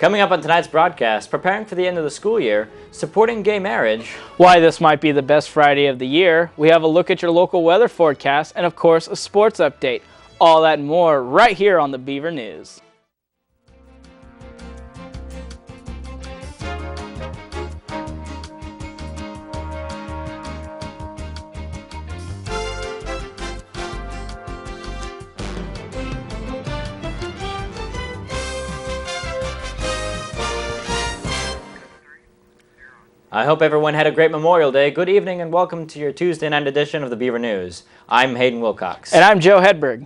Coming up on tonight's broadcast, preparing for the end of the school year, supporting gay marriage, why this might be the best Friday of the year, we have a look at your local weather forecast, and of course a sports update. All that and more right here on the Beaver News. I hope everyone had a great Memorial Day. Good evening and welcome to your Tuesday night edition of the Beaver News. I'm Hayden Wilcox. And I'm Joe Hedberg.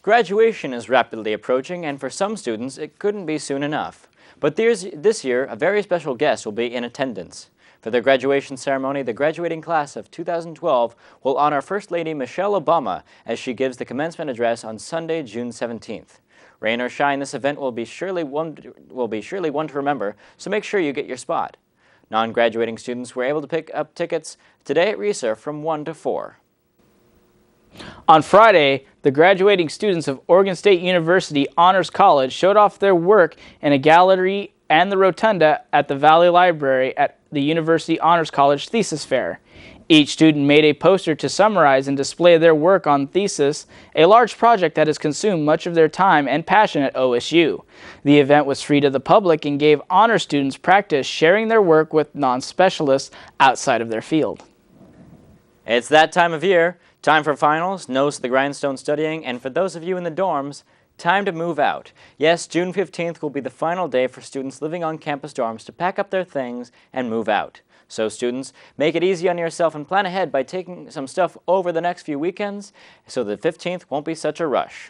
Graduation is rapidly approaching, and for some students it couldn't be soon enough. But this year, a very special guest will be in attendance. For their graduation ceremony, the graduating class of 2012 will honor First Lady Michelle Obama as she gives the commencement address on Sunday, June 17th. Rain or shine, this event will be surely one to remember, so make sure you get your spot. Non-graduating students were able to pick up tickets today at RESA from 1 to 4. On Friday, the graduating students of Oregon State University Honors College showed off their work in a gallery and the rotunda at the Valley Library at the University Honors College Thesis Fair. Each student made a poster to summarize and display their work on thesis, a large project that has consumed much of their time and passion at OSU. The event was free to the public and gave honor students practice sharing their work with non-specialists outside of their field. It's that time of year. Time for finals, nose to the grindstone studying, and for those of you in the dorms, time to move out. Yes, June 15th will be the final day for students living on campus dorms to pack up their things and move out. So students, make it easy on yourself and plan ahead by taking some stuff over the next few weekends so the 15th won't be such a rush.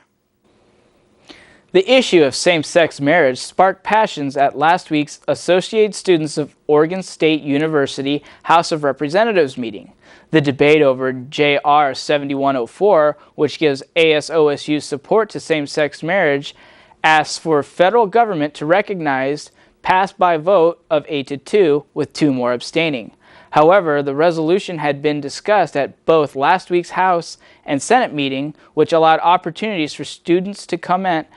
The issue of same-sex marriage sparked passions at last week's Associated Students of Oregon State University House of Representatives meeting. The debate over J.R. 7104, which gives ASOSU support to same-sex marriage, asks for federal government to recognize passed by vote of 8-2, with 2 more abstaining. However, the resolution had been discussed at both last week's House and Senate meeting, which allowed opportunities for students to comment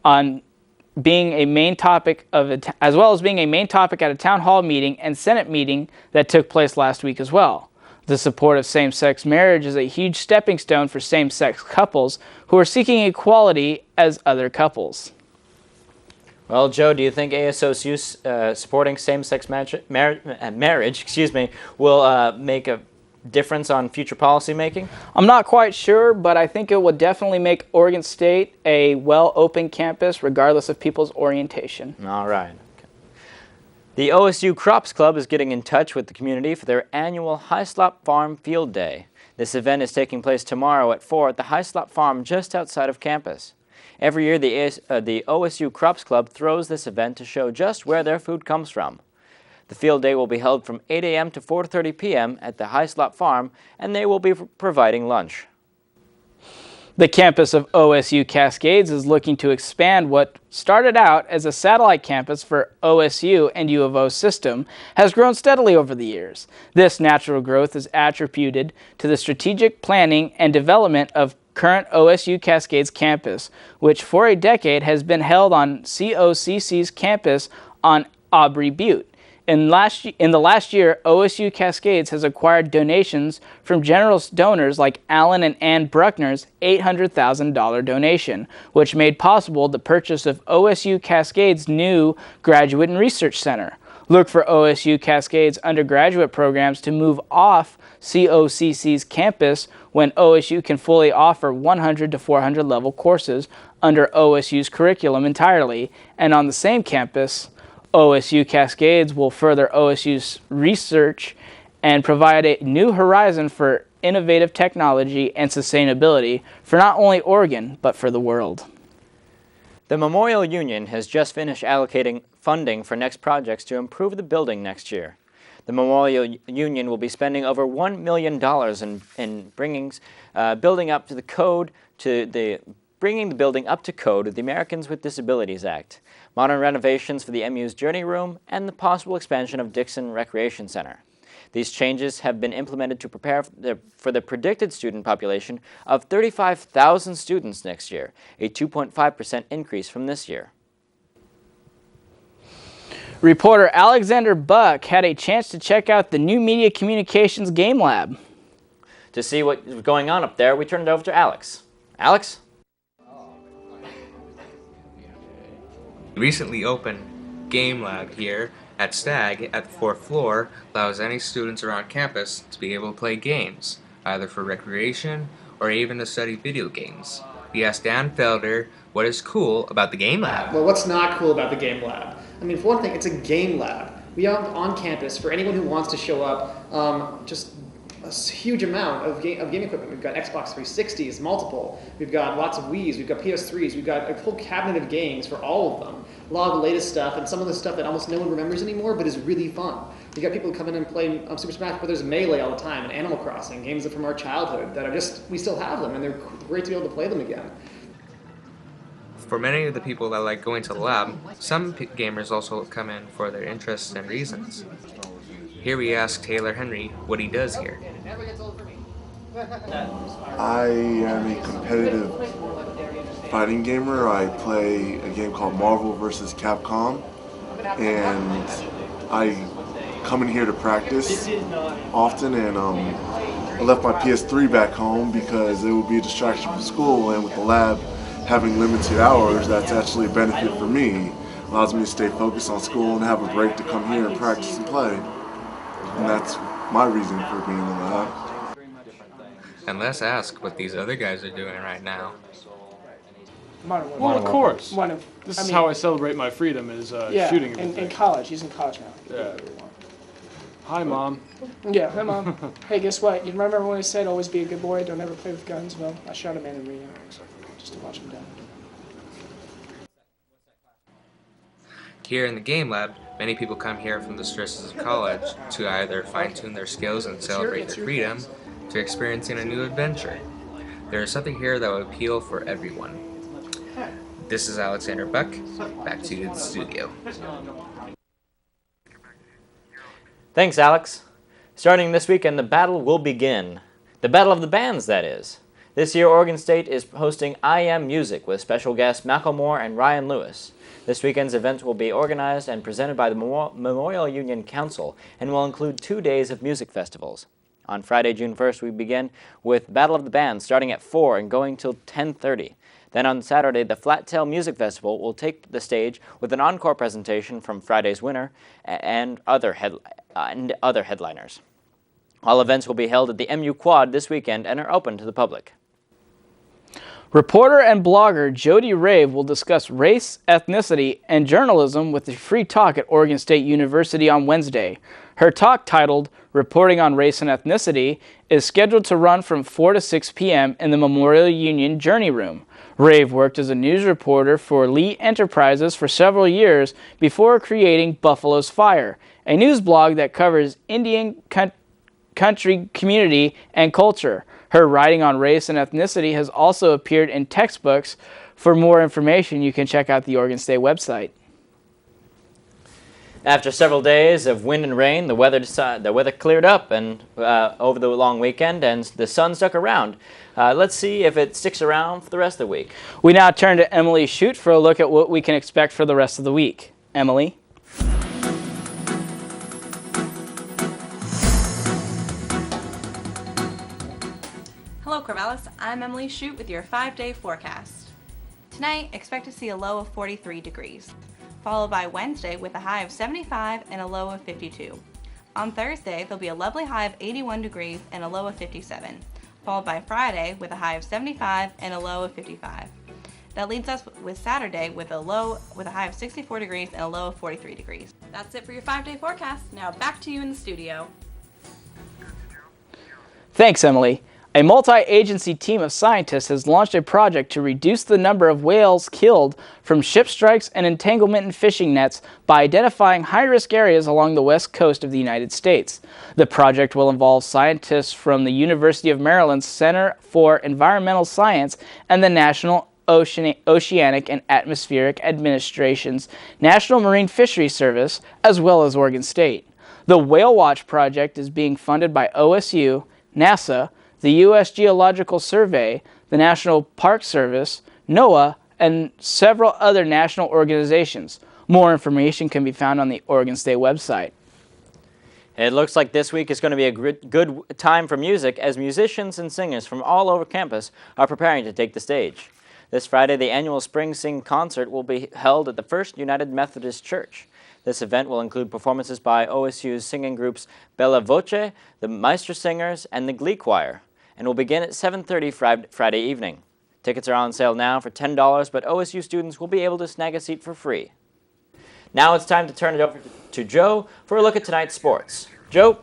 on being a main topic as well as being a main topic at a town hall meeting and Senate meeting that took place last week as well. The support of same-sex marriage is a huge stepping stone for same-sex couples who are seeking equality as other couples. Well, Joe, do you think ASOSU supporting same-sex marriage will make a difference on future policy making? I'm not quite sure, but I think it would definitely make Oregon State a well-open campus regardless of people's orientation. All right. The OSU Crops Club is getting in touch with the community for their annual Hyslop Farm Field Day. This event is taking place tomorrow at 4 at the Hyslop Farm just outside of campus. Every year, the OSU Crops Club throws this event to show just where their food comes from. The field day will be held from 8 a.m. to 4:30 p.m. at the Hyslop Farm, and they will be providing lunch. The campus of OSU Cascades is looking to expand what started out as a satellite campus for OSU and U of O system has grown steadily over the years. This natural growth is attributed to the strategic planning and development of current OSU Cascades campus, which for a decade has been held on COCC's campus on Aubrey Butte. In the last year, OSU Cascades has acquired donations from generous donors like Alan and Ann Bruckner's $800,000 donation, which made possible the purchase of OSU Cascades' new Graduate and Research Center. Look for OSU Cascades undergraduate programs to move off COCC's campus when OSU can fully offer 100 to 400 level courses under OSU's curriculum entirely, and on the same campus, OSU Cascades will further OSU's research and provide a new horizon for innovative technology and sustainability for not only Oregon, but for the world. The Memorial Union has just finished allocating funding for next projects to improve the building next year. The Memorial Union will be spending over $1 million in bringing the building up to code of the Americans with Disabilities Act, modern renovations for the MU's Journey Room, and the possible expansion of Dixon Recreation Center. These changes have been implemented to prepare for the predicted student population of 35,000 students next year, a 2.5% increase from this year. Reporter Alexander Buck had a chance to check out the new Media Communications Game Lab. To see what's going on up there, we turn it over to Alex. Alex? Recently opened Game Lab here at Stag at the 4th floor allows any students around campus to be able to play games, either for recreation or even to study video games. We asked Dan Felder what is cool about the Game Lab. Well, what's not cool about the Game Lab? I mean, for one thing, it's a game lab. We have on campus, for anyone who wants to show up, just a huge amount of game equipment. We've got Xbox 360s, multiple. We've got lots of Wiis. We've got PS3s. We've got a whole cabinet of games for all of them. A lot of the latest stuff, and some of the stuff that almost no one remembers anymore, but is really fun. You got people who come in and play Super Smash Bros. Melee all the time, and Animal Crossing, games from our childhood that are just, we still have them, and they're great to be able to play them again. For many of the people that like going to the lab, some gamers also come in for their interests and reasons. Here we ask Taylor Henry what he does here. I am a competitive fighting gamer. I play a game called Marvel vs. Capcom, and I come in here to practice often, and I left my PS3 back home because it would be a distraction from school, and with the lab having limited hours, that's actually a benefit for me. It allows me to stay focused on school and have a break to come here and practice and play. And that's my reason for being in the lab. And let's ask what these other guys are doing right now. Well, of course. This is how I celebrate my freedom, is shooting everything. In college. He's in college now. Yeah. Hi, Mom. Yeah, hi, Mom. Hey, guess what? You remember when I said always be a good boy, don't ever play with guns? Well, I shot a man in Rio just to watch him die. Here in the Game Lab, many people come here from the stresses of college to either fine-tune their skills and celebrate their freedom, to experiencing a new adventure. There is something here that will appeal for everyone. This is Alexander Buck, back to the studio. Thanks, Alex. Starting this weekend, the battle will begin. The Battle of the Bands, that is. This year, Oregon State is hosting I Am Music with special guests Macklemore and Ryan Lewis. This weekend's event will be organized and presented by the Memorial Union Council and will include 2 days of music festivals. On Friday, June 1st, we begin with Battle of the Bands starting at 4 and going till 10:30. Then on Saturday, the Flat Tail Music Festival will take the stage with an encore presentation from Friday's winner and other headliners. All events will be held at the MU Quad this weekend and are open to the public. Reporter and blogger Jody Rave will discuss race, ethnicity, and journalism with a free talk at Oregon State University on Wednesday. Her talk, titled Reporting on Race and Ethnicity, is scheduled to run from 4 to 6 p.m. in the Memorial Union Journey Room. Rave worked as a news reporter for Lee Enterprises for several years before creating Buffalo's Fire, a news blog that covers Indian country community and culture. Her writing on race and ethnicity has also appeared in textbooks. For more information, you can check out the Oregon State website. After several days of wind and rain, the weather cleared up and over the long weekend, and the sun stuck around. Let's see if it sticks around for the rest of the week. We now turn to Emily Shute for a look at what we can expect for the rest of the week. Emily? Hello Corvallis, I'm Emily Shute with your 5-day forecast. Tonight, expect to see a low of 43 degrees, followed by Wednesday with a high of 75 and a low of 52. On Thursday, there'll be a lovely high of 81 degrees and a low of 57, followed by Friday with a high of 75 and a low of 55. That leads us with Saturday with a high of 64 degrees and a low of 43 degrees. That's it for your 5-day forecast. Now back to you in the studio. Thanks, Emily. A multi-agency team of scientists has launched a project to reduce the number of whales killed from ship strikes and entanglement in fishing nets by identifying high-risk areas along the west coast of the United States. The project will involve scientists from the University of Maryland's Center for Environmental Science and the National Oceanic and Atmospheric Administration's National Marine Fisheries Service, as well as Oregon State. The Whale Watch project is being funded by OSU, NASA, the U.S. Geological Survey, the National Park Service, NOAA, and several other national organizations. More information can be found on the Oregon State website. It looks like this week is going to be a good time for music as musicians and singers from all over campus are preparing to take the stage. This Friday, the annual Spring Sing concert will be held at the First United Methodist Church. This event will include performances by OSU's singing groups Bella Voce, the Meister Singers, and the Glee Choir, and will begin at 7:30 Friday evening. Tickets are on sale now for $10, but OSU students will be able to snag a seat for free. Now it's time to turn it over to Joe for a look at tonight's sports. Joe?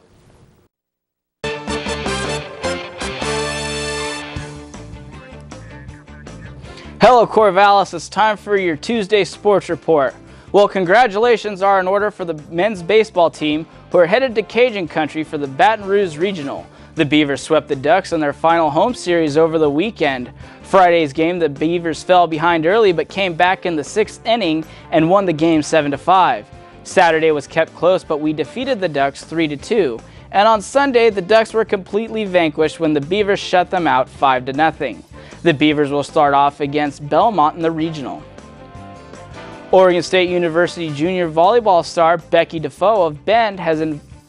Hello Corvallis, it's time for your Tuesday sports report. Well, congratulations are in order for the men's baseball team who are headed to Cajun country for the Baton Rouge Regional. The Beavers swept the Ducks in their final home series over the weekend. Friday's game, the Beavers fell behind early but came back in the 6th inning and won the game 7-5. Saturday was kept close, but we defeated the Ducks 3-2. And on Sunday, the Ducks were completely vanquished when the Beavers shut them out 5-0. The Beavers will start off against Belmont in the regional. Oregon State University junior volleyball star Becky Defoe of Bend has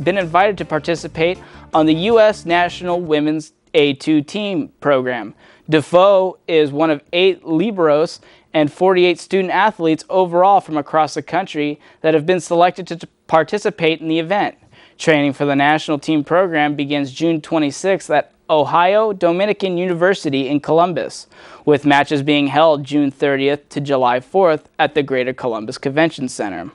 been invited to participate on the U.S. National Women's A2 team program. Defoe is one of 8 liberos and 48 student athletes overall from across the country that have been selected to participate in the event. Training for the national team program begins June 26th at Ohio Dominican University in Columbus, with matches being held June 30th to July 4th at the Greater Columbus Convention Center.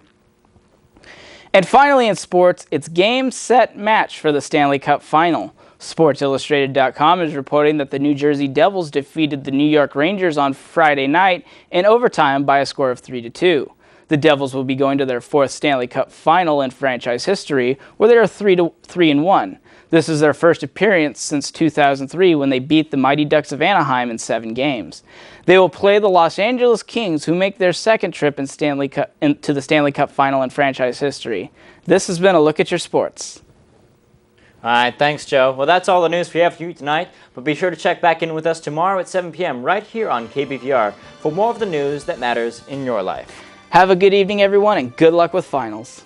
And finally in sports, it's game, set, match for the Stanley Cup Final. SportsIllustrated.com is reporting that the New Jersey Devils defeated the New York Rangers on Friday night in overtime by a score of 3-2. The Devils will be going to their 4th Stanley Cup Final in franchise history, where they are 3-1. This is their first appearance since 2003 when they beat the Mighty Ducks of Anaheim in 7 games. They will play the Los Angeles Kings, who make their second trip to the Stanley Cup Final in franchise history. This has been a look at your sports. All right, thanks, Joe. Well, that's all the news we have for you tonight, but be sure to check back in with us tomorrow at 7 p.m. right here on KBVR for more of the news that matters in your life. Have a good evening, everyone, and good luck with finals.